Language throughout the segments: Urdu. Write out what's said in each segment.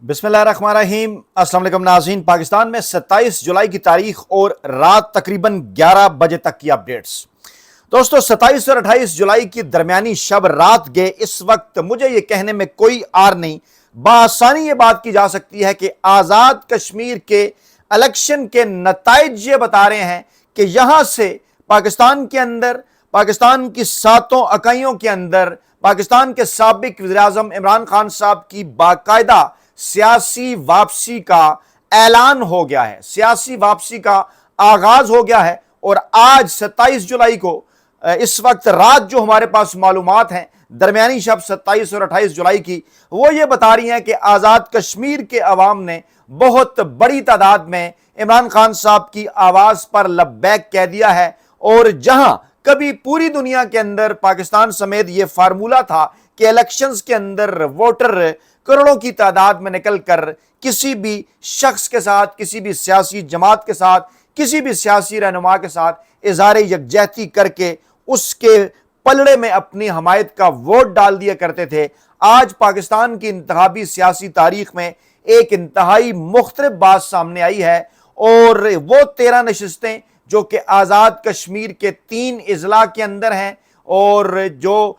بسم اللہ الرحمن الرحیم۔ السلام علیکم ناظرین، پاکستان میں 27 جولائی کی تاریخ اور رات تقریباً 11 بجے تک کی اپڈیٹس۔ دوستو 27 اور 28 جولائی کی درمیانی شب رات گئے، اس وقت مجھے یہ کہنے میں کوئی آر نہیں، بآسانی یہ بات کی جا سکتی ہے کہ آزاد کشمیر کے الیکشن کے نتائج یہ بتا رہے ہیں کہ یہاں سے پاکستان کے اندر، پاکستان کی 7 اکائیوں کے اندر پاکستان کے سابق وزیراعظم عمران خان صاحب کی باقاعدہ سیاسی واپسی کا اعلان ہو گیا ہے، سیاسی واپسی کا آغاز ہو گیا ہے۔ اور آج 27 جولائی کو اس وقت رات جو ہمارے پاس معلومات ہیں درمیانی شب 27 اور 28 جولائی کی، وہ یہ بتا رہی ہیں کہ آزاد کشمیر کے عوام نے بہت بڑی تعداد میں عمران خان صاحب کی آواز پر لبیک کہہ دیا ہے۔ اور جہاں کبھی پوری دنیا کے اندر پاکستان سمیت یہ فارمولہ تھا کہ الیکشنز کے اندر ووٹر کروڑوں کی تعداد میں نکل کر کسی بھی شخص کے ساتھ، کسی بھی سیاسی جماعت کے ساتھ، کسی بھی سیاسی رہنما کے ساتھ اظہار یکجہتی کر کے اس کے پلڑے میں اپنی حمایت کا ووٹ ڈال دیا کرتے تھے، آج پاکستان کی انتخابی سیاسی تاریخ میں ایک انتہائی مختلف بات سامنے آئی ہے۔ اور وہ 13 نشستیں جو کہ آزاد کشمیر کے 3 اضلاع کے اندر ہیں، اور جو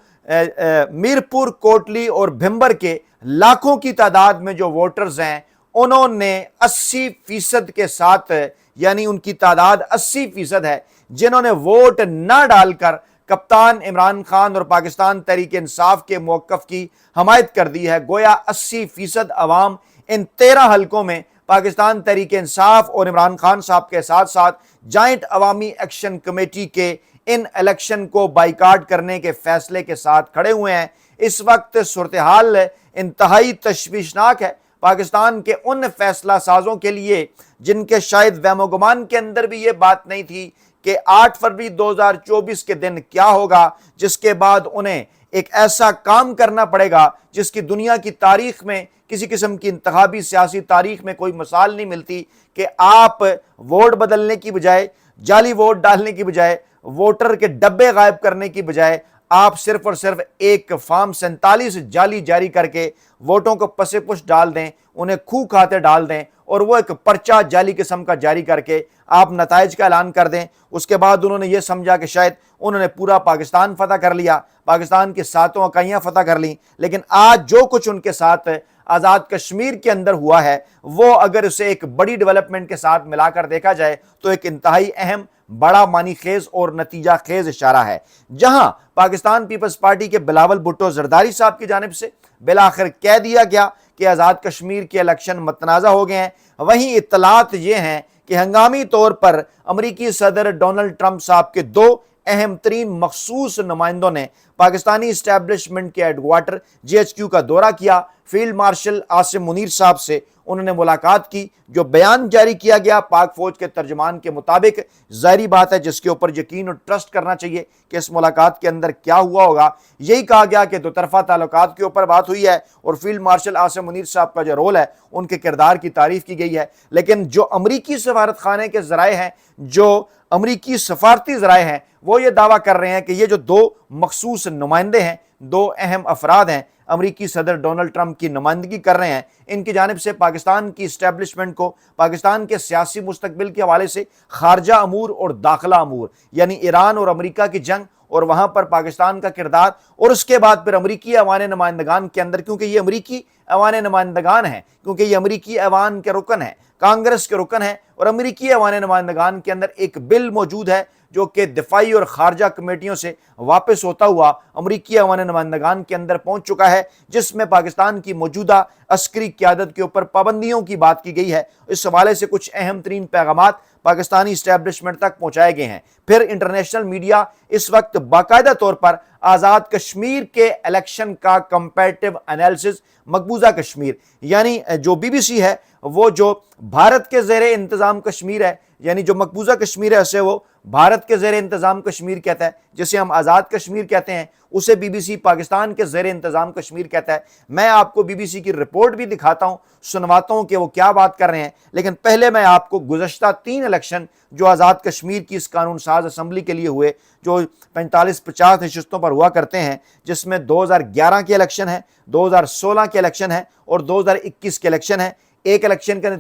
میرپور، کوٹلی اور بھمبر کے لاکھوں کی تعداد میں جو ووٹرز ہیں، انہوں نے 80% کے ساتھ، یعنی ان کی تعداد 80% ہے جنہوں نے ووٹ نہ ڈال کر کپتان عمران خان اور پاکستان تحریک انصاف کے موقف کی حمایت کر دی ہے۔ گویا 80% عوام ان 13 حلقوں میں پاکستان تحریک انصاف اور عمران خان صاحب کے ساتھ ساتھ جوائنٹ عوامی ایکشن کمیٹی کے ان الیکشن کو بائیکاٹ کرنے کے فیصلے کے ساتھ کھڑے ہوئے ہیں۔ اس وقت صورتحال انتہائی تشویشناک ہے پاکستان کے ان فیصلہ سازوں کے لیے جن کے شاید وہم و گمان کے اندر بھی یہ بات نہیں تھی کہ 8 فروری 2024 کے دن کیا ہوگا، جس کے بعد انہیں ایک ایسا کام کرنا پڑے گا جس کی دنیا کی تاریخ میں، کسی قسم کی انتخابی سیاسی تاریخ میں کوئی مثال نہیں ملتی، کہ آپ ووٹ بدلنے کی بجائے، جعلی ووٹ ڈالنے کی بجائے، ووٹر کے ڈبے غائب کرنے کی بجائے آپ صرف اور صرف ایک فارم 47 جعلی جاری کر کے ووٹوں کو پس پش ڈال دیں، انہیں کھو کھاتے ڈال دیں، اور وہ ایک پرچہ جعلی قسم کا جاری کر کے آپ نتائج کا اعلان کر دیں۔ اس کے بعد انہوں نے یہ سمجھا کہ شاید انہوں نے پورا پاکستان فتح کر لیا، پاکستان کی 7 اکائیاں فتح کر لیں۔ لیکن آج جو کچھ ان کے ساتھ آزاد کشمیر کے اندر ہوا ہے، وہ اگر اسے ایک بڑی ڈیولپمنٹ کے ساتھ ملا کر دیکھا جائے تو ایک انتہائی اہم، بڑا معنی خیز اور نتیجہ خیز اشارہ ہے۔ جہاں پاکستان پیپلز پارٹی کے بلاول بھٹو زرداری صاحب کی جانب سے بالآخر کہہ دیا گیا کہ آزاد کشمیر کے الیکشن متنازع ہو گئے ہیں، وہیں اطلاعات یہ ہیں کہ ہنگامی طور پر امریکی صدر ڈونلڈ ٹرمپ صاحب کے 2 اہم ترین مخصوص نمائندوں نے پاکستانی اسٹیبلشمنٹ کے ہیڈکوارٹر GHQ کا دورہ کیا۔ فیلڈ مارشل عاصم منیر صاحب سے انہوں نے ملاقات کی۔ جو بیان جاری کیا گیا پاک فوج کے ترجمان کے مطابق، ظاہری بات ہے جس کے اوپر یقین اور ٹرسٹ کرنا چاہیے کہ اس ملاقات کے اندر کیا ہوا ہوگا، یہی کہا گیا کہ 2 طرفہ تعلقات کے اوپر بات ہوئی ہے، اور فیلڈ مارشل عاصم منیر صاحب کا جو رول ہے، ان کے کردار کی تعریف کی گئی ہے۔ لیکن جو امریکی سفارت خانے کے ذرائع ہیں، جو امریکی سفارتی ذرائع ہیں، وہ یہ دعویٰ کر رہے ہیں کہ یہ جو 2 مخصوص نمائندے ہیں، 2 اہم افراد ہیں، امریکی صدر ڈونلڈ ٹرمپ کی نمائندگی کر رہے ہیں، ان کی جانب سے پاکستان کی اسٹیبلشمنٹ کو پاکستان کے سیاسی مستقبل کے حوالے سے خارجہ امور اور داخلہ امور، یعنی ایران اور امریکہ کی جنگ اور وہاں پر پاکستان کا کردار، اور اس کے بعد پھر امریکی ایوان نمائندگان کے اندر، کیونکہ یہ امریکی ایوان نمائندگان ہیں، کیونکہ یہ امریکی ایوان کے رکن ہیں، کانگریس کے رکن ہیں، اور امریکی ایوان نمائندگان کے اندر ایک بل موجود ہے جو کہ دفاعی اور خارجہ کمیٹیوں سے واپس ہوتا ہوا امریکی ایوان نمائندگان کے اندر پہنچ چکا ہے، جس میں پاکستان کی موجودہ عسکری قیادت کے اوپر پابندیوں کی بات کی گئی ہے۔ اس حوالے سے کچھ اہم ترین پیغامات پاکستانی اسٹیبلشمنٹ تک پہنچائے گئے ہیں۔ پھر انٹرنیشنل میڈیا اس وقت باقاعدہ طور پر آزاد کشمیر کے الیکشن کا کمپیریٹیو انالیسس، مقبوضہ کشمیر، یعنی جو BBC ہے، وہ جو بھارت کے زیر انتظام کشمیر ہے، یعنی جو مقبوضہ کشمیر ہے اسے وہ بھارت کے زیر انتظام کشمیر کہتا ہے، جسے ہم آزاد کشمیر کہتے ہیں اسے BBC پاکستان کے زیر انتظام کشمیر کہتا ہے۔ میں آپ کو BBC کی رپورٹ بھی دکھاتا ہوں، سنواتا ہوں کہ وہ کیا بات کر رہے ہیں، لیکن پہلے میں آپ کو گزشتہ 3 الیکشن جو آزاد کشمیر کی اس قانون ساز اسمبلی کے لیے ہوئے، جو 45-50 نشستوں پر پر ہوا کرتے ہیں، جس میں 2011 کے الیکشن ہے، 2016 کے الیکشن ہے اور 2021 کے الیکشن ہے۔ ایک الیکشن کے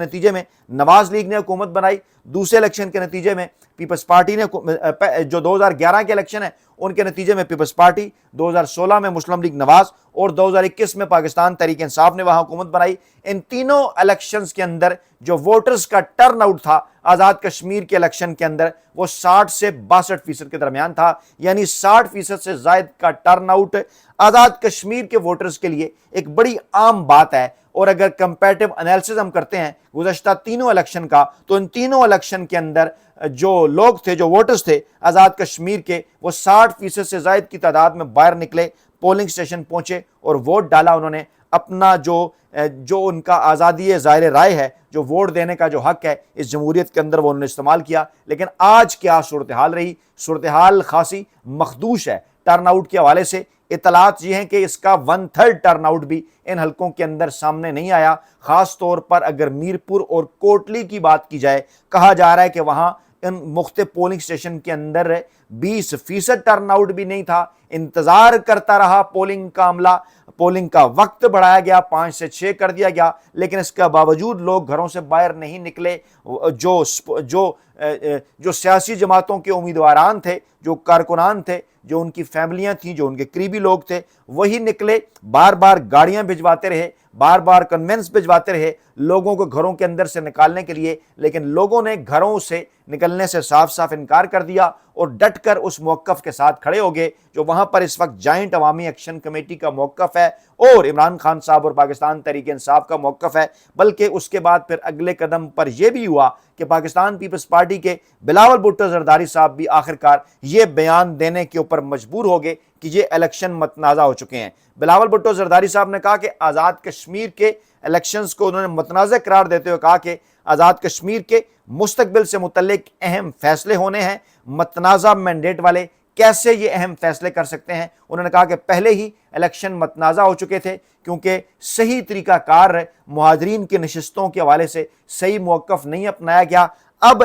نتیجے میں نواز لیگ نے حکومت بنائی، دوسرے الیکشن کے نتیجے میں پیپلز پارٹی نے، جو 2011 کے الیکشن ہیں ان کے نتیجے میں پیپلز پارٹی، 2016 میں مسلم لیگ نواز اور 2021 میں پاکستان تحریک انصاف نے وہاں حکومت بنائی۔ ان تینوں الیکشنز کے اندر جو ووٹرز کا ٹرن آؤٹ تھا آزاد کشمیر کے الیکشن کے اندر وہ 60 سے 62% کے درمیان تھا، یعنی 60% سے زائد کا ٹرن آؤٹ آزاد کشمیر کے ووٹرز کے لیے ایک بڑی عام بات ہے۔ اور اگر کمپیریٹو انالیسس ہم کرتے ہیں گزشتہ تینوں الیکشن کا، تو ان تینوں الیکشن کے اندر جو لوگ تھے، جو ووٹرز تھے آزاد کشمیر کے، وہ 60% سے زائد کی تعداد میں باہر نکلے، پولنگ سٹیشن پہنچے اور ووٹ ڈالا۔ انہوں نے اپنا جو ان کا آزادی ظاہر رائے ہے، جو ووٹ دینے کا جو حق ہے اس جمہوریت کے اندر، وہ انہوں نے استعمال کیا۔ لیکن آج کیا صورتحال رہی؟ صورتحال خاصی مخدوش ہے ٹرن آؤٹ کے حوالے سے۔ اطلاعات یہ ہیں کہ اس کا 1/3 ٹرن آؤٹ بھی ان حلقوں کے اندر سامنے نہیں آیا۔ خاص طور پر اگر میرپور اور کوٹلی کی بات کی جائے، کہا جا رہا ہے کہ وہاں ان مختلف پولنگ سٹیشن کے اندر 20% ٹرن آؤٹ بھی نہیں تھا۔ انتظار کرتا رہا پولنگ کا عملہ، پولنگ کا وقت بڑھایا گیا، 5 سے 6 کر دیا گیا، لیکن اس کے باوجود لوگ گھروں سے باہر نہیں نکلے۔ جو سیاسی جماعتوں کے امیدواران تھے، جو کارکنان تھے، جو ان کی فیملیاں تھیں، جو ان کے قریبی لوگ تھے، وہی نکلے، بار بار گاڑیاں بھجواتے رہے، بار بار کنوینس بھجواتے رہے لوگوں کو گھروں کے اندر سے نکالنے کے لیے، لیکن لوگوں نے گھروں سے نکلنے سے صاف صاف انکار کر دیا اور ڈٹ کر اس موقف کے ساتھ کھڑے ہو گئے جو وہاں پر اس وقت جوائنٹ عوامی ایکشن کمیٹی کا موقف ہے اور عمران خان صاحب اور پاکستان تحریک انصاف کا موقف ہے۔ بلکہ اس کے بعد پھر اگلے قدم پر یہ بھی ہوا کہ پاکستان پیپلز پارٹی کے بلاول بھٹو زرداری صاحب بھی آخرکار یہ بیان دینے کے اوپر مجبور ہو گئے کہ یہ الیکشن متنازع ہو چکے ہیں۔ بلاول بھٹو زرداری صاحب نے کہا کہ آزاد کشمیر کے الیکشنز کو انہوں نے متنازع قرار دیتے ہوئے کہا کہ آزاد کشمیر کے مستقبل سے متعلق اہم فیصلے ہونے ہیں، متنازع مینڈیٹ والے کیسے یہ اہم فیصلے کر سکتے ہیں؟ انہوں نے کہا کہ پہلے ہی الیکشن متنازع ہو چکے تھے کیونکہ صحیح طریقہ کار مہاجرین کی نشستوں کے حوالے سے صحیح موقف نہیں اپنایا گیا۔ اب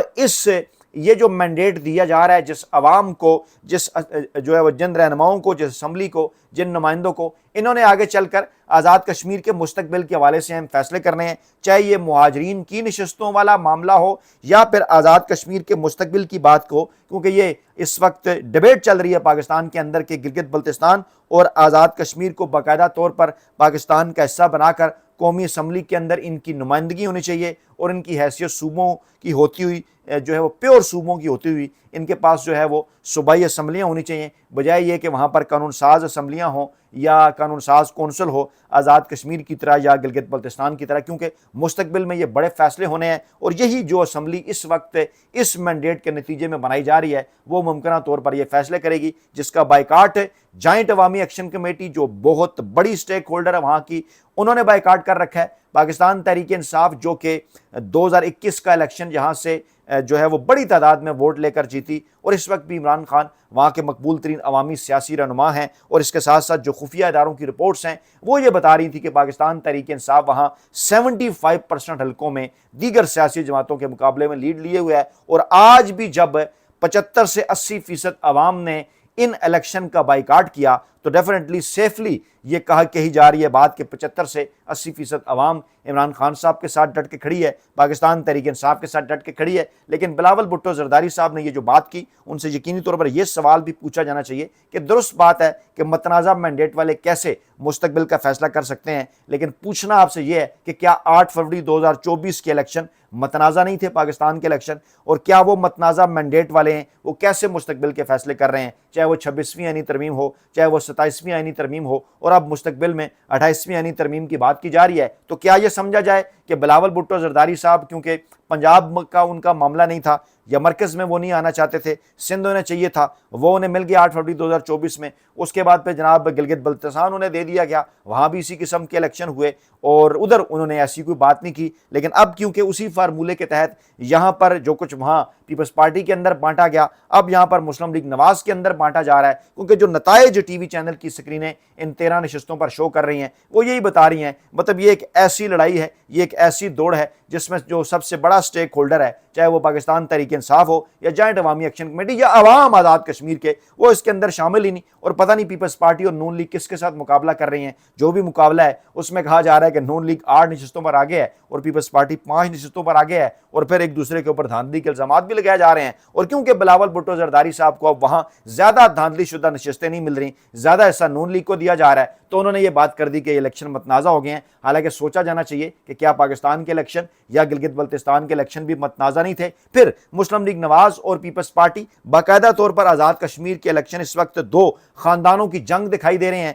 یہ جو مینڈیٹ دیا جا رہا ہے جس عوام کو، جس جو ہے وہ جن رہنماؤں کو، جس اسمبلی کو، جن نمائندوں کو، انہوں نے آگے چل کر آزاد کشمیر کے مستقبل کے حوالے سے ہم فیصلے کرنے ہیں، چاہے یہ مہاجرین کی نشستوں والا معاملہ ہو یا پھر آزاد کشمیر کے مستقبل کی بات کو، کیونکہ یہ اس وقت ڈیبیٹ چل رہی ہے پاکستان کے اندر کہ گلگت بلتستان اور آزاد کشمیر کو باقاعدہ طور پر پاکستان کا حصہ بنا کر قومی اسمبلی کے اندر ان کی نمائندگی ہونی چاہیے اور ان کی حیثیت صوبوں کی ہوتی ہوئی جو ہے وہ پیور صوبوں کی ہوتی ہوئی ان کے پاس جو ہے وہ صوبائی اسمبلیاں ہونی چاہیے، بجائے یہ کہ وہاں پر قانون ساز اسمبلیاں ہوں یا قانون ساز کونسل ہو آزاد کشمیر کی طرح یا گلگت بلتستان کی طرح، کیونکہ مستقبل میں یہ بڑے فیصلے ہونے ہیں اور یہی جو اسمبلی اس وقت اس مینڈیٹ کے نتیجے میں بنائی جا رہی ہے وہ ممکنہ طور پر یہ فیصلے کرے گی، جس کا بائیکاٹ جوائنٹ عوامی ایکشن کمیٹی جو بہت بڑی سٹیک ہولڈر ہے وہاں کی، انہوں نے بائیکاٹ کر رکھا ہے۔ پاکستان تحریک انصاف جو کہ 2021 کا الیکشن جہاں سے جو ہے وہ بڑی تعداد میں ووٹ لے کر جیتی اور اس وقت بھی عمران خان وہاں کے مقبول ترین عوامی سیاسی رہنما ہیں، اور اس کے ساتھ ساتھ جو خفیہ اداروں کی رپورٹس ہیں وہ یہ بتا رہی تھی کہ پاکستان تحریک انصاف وہاں 75% حلقوں میں دیگر سیاسی جماعتوں کے مقابلے میں لیڈ لیے ہوئے ہے۔ اور آج بھی جب 75 سے 80% عوام نے ان الیکشن کا بائیکاٹ کیا تو ڈیفینیٹلی سیفلی یہ کہی جا رہی ہے بات کہ 75 سے 80% عوام عمران خان صاحب کے ساتھ ڈٹ کے کھڑی ہے، پاکستان تحریک انصاف کے ساتھ ڈٹ کے کھڑی ہے۔ لیکن بلاول بھٹو زرداری صاحب نے یہ جو بات کی، ان سے یقینی طور پر یہ سوال بھی پوچھا جانا چاہیے کہ درست بات ہے کہ متنازع مینڈیٹ والے کیسے مستقبل کا فیصلہ کر سکتے ہیں، لیکن پوچھنا آپ سے یہ ہے کہ کیا 8 فروری 2024 کے الیکشن متنازع نہیں تھے پاکستان کے الیکشن؟ اور کیا وہ متنازع مینڈیٹ والے ہیں وہ کیسے مستقبل کے فیصلے کر رہے ہیں، چاہے وہ 26ویں آئینی ترمیم ہو، چاہے وہ 27ویں آئینی ترمیم ہو، اور اب مستقبل میں 28ویں آئینی ترمیم کی بات کی جا رہی ہے؟ تو کیا یہ سمجھا جائے کہ بلاول بھٹو زرداری صاحب کیونکہ پنجاب کا ان کا معاملہ نہیں تھا یا مرکز میں وہ نہیں آنا چاہتے تھے، سندھ انہیں چاہیے تھا، وہ انہیں مل گیا 8 فروری 2024 میں، اس کے بعد پہ جناب گلگت بلتستان انہیں دے دیا گیا، وہاں بھی اسی قسم کے الیکشن ہوئے اور ادھر انہوں نے ایسی کوئی بات نہیں کی۔ لیکن اب کیونکہ اسی فارمولے کے تحت یہاں پر جو کچھ وہاں پیپلز پارٹی کے اندر بانٹا گیا اب یہاں پر مسلم لیگ نواز کے اندر بانٹا جا رہا ہے، کیونکہ جو نتائج ٹی وی چینل کی سکرینیں ان 13 نشستوں پر شو کر رہی ہیں وہ یہی بتا رہی ہیں، مطلب یہ ایک ایسی لڑائی ہے، یہ ایک ایسی دوڑ ہے جس میں جو سب سے بڑا سٹیک ہولڈر ہے, چاہے وہ پاکستان تحریک انصاف ہو یا جوائنٹ عوامی ایکشن کمیٹی یا عوام آزاد کشمیر کے, وہ اس کے اندر شامل ہی نہیں. اور پتہ نہیں پیپلز پارٹی اور نون لیگ کس کے ساتھ مقابلہ کر رہی ہیں. جو بھی مقابلہ ہے اس میں کہا جا رہا ہے کہ نون لیگ 8 نشستوں پر آگے ہے اور پیپلز پارٹی 5 نشستوں پر آگے ہے, اور پھر ایک دوسرے کے اوپر دھاندلی کے الزامات بھی لگائے جا رہے ہیں. اور کیونکہ بلاول بھٹو زرداری صاحب کو اب وہاں زیادہ دھاندلی شدہ نشستیں نہیں مل رہی, زیادہ حصہ نون لیگ کو دیا جا رہا ہے, تو انہوں نے یہ بات کر دی کہ یہ الیکشن متنازع ہو گئے ہیں. حالانکہ سوچا جانا چاہیے کہ کیا پاکستان کے الیکشن یا گلگت بلتستان کے الیکشن بھی متنازع نہیں تھے. پھر مسلم لیگ نواز اور پیپلز پارٹی باقاعدہ طور پر آزاد کشمیر کے الیکشن اس وقت دو خاندانوں کی جنگ دکھائی دے رہے ہیں.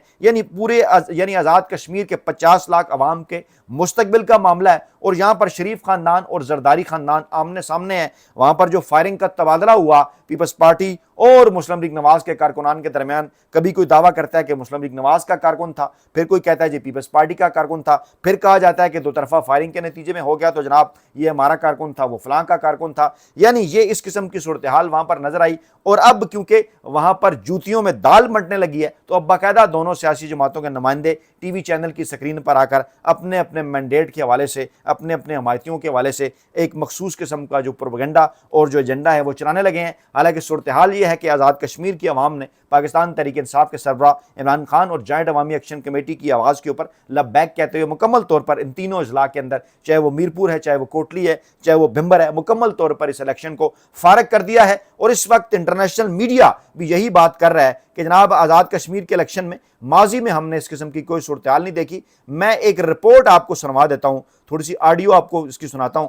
یعنی آزاد کشمیر کے 50 لاکھ عوام کے مستقبل کا معاملہ ہے, اور یہاں پر شریف خاندان اور زرداری خاندان آمنے سامنے ہیں. وہاں پر جو فائرنگ کا تبادلہ ہوا پیپلز پارٹی اور مسلم لیگ نواز کے کارکنان کے درمیان, کبھی کوئی دعویٰ کرتا ہے کہ مسلم لیگ نواز کا کارکن تھا, پھر کوئی کہتا ہے جی پیپلز پارٹی کا کارکن تھا, پھر کہا جاتا ہے کہ دو طرفہ فائرنگ کے نتیجے میں ہو گیا تو جناب یہ ہمارا کارکن تھا, وہ فلاں کا کارکن تھا. یعنی یہ اس قسم کی صورتحال وہاں پر نظر آئی. اور اب کیونکہ وہاں پر جوتیوں میں دال مٹنے لگی ہے, تو اب باقاعدہ دونوں سیاسی جماعتوں کے نمائندے ٹی وی چینل کی سکرین پر آ کر اپنے اپنے مینڈیٹ کے حوالے سے, اپنے اپنے حمایتیوں کے حوالے سے ایک مخصوص قسم کا جو پروپیگنڈا اور جو ایجنڈا ہے وہ چلانے لگے ہیں. حالانکہ صورتحال یہ ہے کہ آزاد کشمیر کی عوام نے پاکستان تحریک انصاف کے سربراہ عمران خان اور جوائنٹ عوامی ایکشن کمیٹی کی آواز کے اوپر لبیک کہتے ہوئے مکمل طور پر ان تینوں اضلاع کے اندر, چاہے وہ میرپور ہے, چاہے وہ کوٹلی ہے, چاہے وہ بھمبر ہے, مکمل طور پر اس الیکشن کو فارغ کر دیا ہے. اور اس وقت انٹرنیشنل میڈیا بھی یہی بات کر رہا ہے کہ جناب آزاد کشمیر کے الیکشن میں ماضی میں ہم نے اس قسم کی کوئی صورتحال نہیں دیکھی. میں ایک رپورٹ آپ کو سنوا دیتا ہوں, تھوڑی سی آڈیو آپ کو اس کی سناتا ہوں,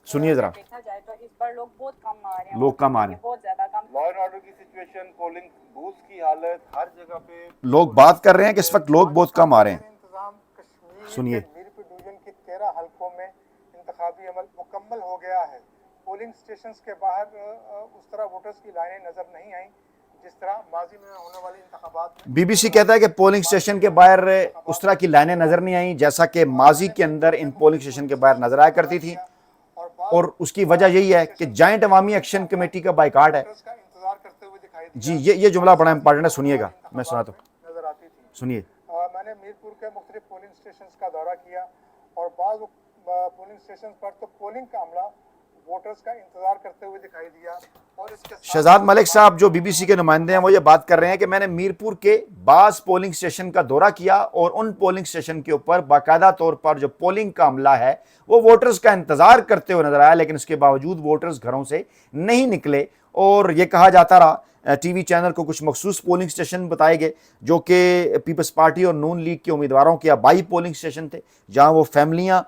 سنیے ذرا. دیکھا جائے تو اس بار لوگ بہت کم آ رہے ہیں, لوگ کم آ رہے ہیں, بہت زیادہ کم. لا اینڈ آرڈر کی سچویشن, پولنگ بوتھ کی حالت, ہر جگہ پہ لوگ بات کر رہے ہیں کہ اس وقت لوگ بہت کم آ رہے ہیں. انتظام کشمیر سنیے. کے میرپور ڈویژن کے 13 حلقوں میں انتخابی عمل مکمل ہو گیا ہے. پولنگ سٹیشنز کے باہر اس طرح ووٹرز کی لائنیں نظر نہیں آئیں جس طرح ماضی میں ہونے والے انتخابات میں. بی بی سی کہتا ہے کہ پولنگ سٹیشن کے باہر اس طرح کی لائنیں نظر نہیں آئیں جیسا کہ ماضی کے اندر ان پولنگ سٹیشن کے باہر نظر آیا کرتی تھی. اور اس کی وجہ یہی ہے کہ جوائنٹ عوامی ایکشن کمیٹی کا بائیکاٹ ہے. جی یہ جملہ بڑا امپارٹنٹ ہے, سنیے گا, میں سناتا ہوں, نظر آتی تھی. سنیے. میں نے میرپور کے مختلف پولنگ سٹیشنز کا دورہ کیا اور بعض پولنگ سٹیشنز پر تو پولنگ کا عملہ ووٹرز کا انتظار کرتے ہوئے دکھائی دیا. اور اس کے شہزاد ملک صاحب جو بی بی سی کے نمائندے ہیں وہ یہ بات کر رہے ہیں کہ میں نے میرپور کے بعض پولنگ سٹیشن کا دورہ کیا اور ان پولنگ سٹیشن کے اوپر باقاعدہ طور پر جو پولنگ کا عملہ ہے وہ ووٹرز کا انتظار کرتے ہوئے نظر آیا, لیکن اس کے باوجود ووٹرز گھروں سے نہیں نکلے. اور یہ کہا جاتا رہا ٹی وی چینل کو کچھ مخصوص پولنگ سٹیشن بتائے گئے جو کہ پیپلز پارٹی اور نون لیگ کے امیدواروں کے آبائی پولنگ سٹیشن تھے, جہاں وہ فیملیاں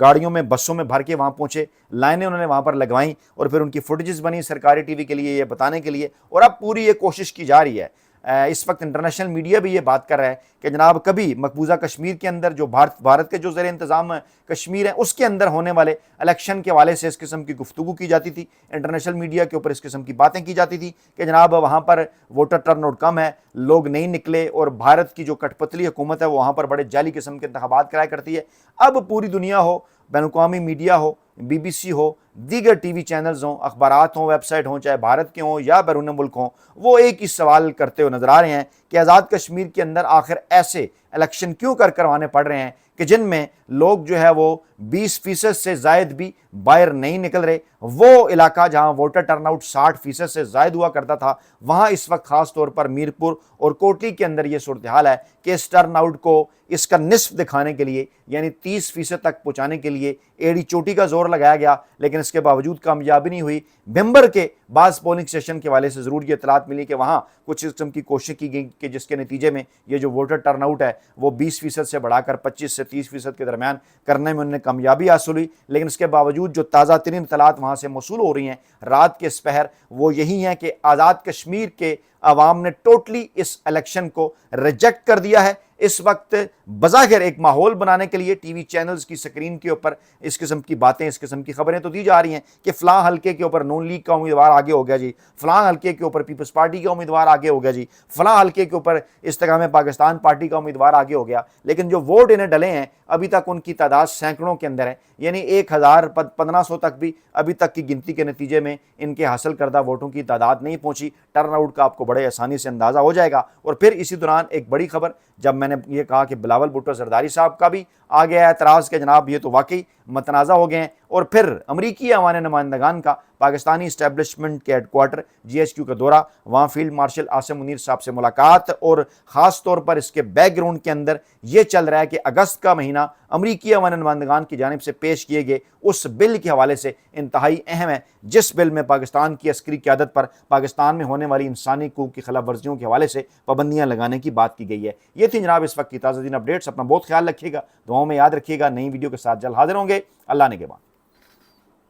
گاڑیوں میں بسوں میں بھر کے وہاں پہنچے, لائنیں انہوں نے وہاں پر لگوائیں اور پھر ان کی فوٹیجز بنی سرکاری ٹی وی کے لیے یہ بتانے کے لیے. اور اب پوری یہ کوشش کی جا رہی ہے, اس وقت انٹرنیشنل میڈیا بھی یہ بات کر رہا ہے کہ جناب کبھی مقبوضہ کشمیر کے اندر جو بھارت کے جو زیر انتظام کشمیر ہے اس کے اندر ہونے والے الیکشن کے حوالے سے اس قسم کی گفتگو کی جاتی تھی, انٹرنیشنل میڈیا کے اوپر اس قسم کی باتیں کی جاتی تھی کہ جناب وہاں پر ووٹر ٹرن آؤٹ کم ہے, لوگ نہیں نکلے, اور بھارت کی جو کٹ پتلی حکومت ہے وہ وہاں پر بڑے جعلی قسم کے انتخابات کرایا کرتی ہے. اب پوری دنیا ہو, بین الاقوامی میڈیا ہو, بی بی سی ہو, دیگر ٹی وی چینلز ہوں, اخبارات ہوں, ویب سائٹ ہوں, چاہے بھارت کے ہوں یا بیرون ملک ہوں, وہ ایک ہی سوال کرتے ہوئے نظر آ رہے ہیں کہ آزاد کشمیر کے اندر آخر ایسے الیکشن کیوں کروانے پڑ رہے ہیں کہ جن میں لوگ جو ہے وہ 20% سے زائد بھی باہر نہیں نکل رہے. وہ علاقہ جہاں ووٹر ٹرن آؤٹ 60% سے زائد ہوا کرتا تھا, وہاں اس وقت خاص طور پر میرپور اور کوٹلی کے اندر یہ صورتحال ہے کہ اس ٹرن آؤٹ کو اس کا نصف دکھانے کے لیے یعنی 30% تک پہنچانے کے لیے ایڑی چوٹی کا زور لگایا گیا, لیکن اس کے باوجود کامیابی نہیں ہوئی. بھمبر کے بعض پولنگ سٹیشن کے حوالے سے ضرور یہ اطلاعات ملی کہ وہاں کچھ قسم کی کوشش کی گئی کہ جس کے نتیجے میں یہ جو ووٹر ٹرن آؤٹ ہے وہ 20% سے بڑھا کر 25 سے 30% کے درمیان کرنے میں انہوں نے کامیابی حاصل ہوئی. لیکن اس کے باوجود جو تازہ ترین اطلاعات وہاں سے موصول ہو رہی ہیں رات کے اس پہر, وہ یہی ہیں کہ آزاد کشمیر کے عوام نے ٹوٹلی اس الیکشن کو ریجیکٹ کر دیا ہے. اس وقت بظاہر ایک ماحول بنانے کے لیے ٹی وی چینلز کی سکرین کے اوپر اس قسم کی باتیں, اس قسم کی خبریں تو دی جا رہی ہیں کہ فلاں حلقے کے اوپر نون لیگ کا امیدوار آگے ہو گیا جی, فلاں حلقے کے اوپر پیپلز پارٹی کا امیدوار آگے ہو گیا جی, فلاں حلقے کے اوپر استحکام پاکستان پارٹی کا امیدوار آگے ہو گیا. لیکن جو ووٹ انہیں ڈلے ہیں ابھی تک ان کی تعداد سینکڑوں کے اندر ہے, یعنی 1500 تک بھی ابھی تک کی گنتی کے نتیجے میں ان کے حاصل کردہ ووٹوں کی تعداد نہیں پہنچی. ٹرن آؤٹ کا آپ کو بڑے آسانی سے اندازہ ہو جائے گا. اور پھر اسی دوران ایک بڑی خبر, جب میں نے نے یہ کہا کہ بلاول بھٹو زرداری صاحب کا بھی آ گیا اعتراض کہ جناب یہ تو واقعی متنازع ہو گئے ہیں، اور پھر امریکی ایوان نمائندگان کا پاکستانی اسٹیبلشمنٹ کے ہیڈ کوارٹر GHQ کا دورہ، وہاں فیلڈ مارشل عاصم منیر صاحب سے ملاقات، اور خاص طور پر اس کے بیک گراؤنڈ کے اندر یہ چل رہا ہے کہ اگست کا مہینہ امریکی ایوان نمائندگان کی جانب سے پیش کیے گئے اس بل کے حوالے سے انتہائی اہم ہے، جس بل میں پاکستان کی عسکری قیادت پر پاکستان میں ہونے والی انسانی حقوق کی خلاف ورزیوں کے حوالے سے پابندیاں لگانے کی بات کی گئی ہے۔ یہ تھی جناب اس وقت کی تازہ ترین اپڈیٹس، اپنا بہت خیال رکھیے گا، دعاؤں میں یاد رکھیے گا، نئی ویڈیو کے ساتھ جلد حاضر ہوں گے، اللہ نے کے بعد۔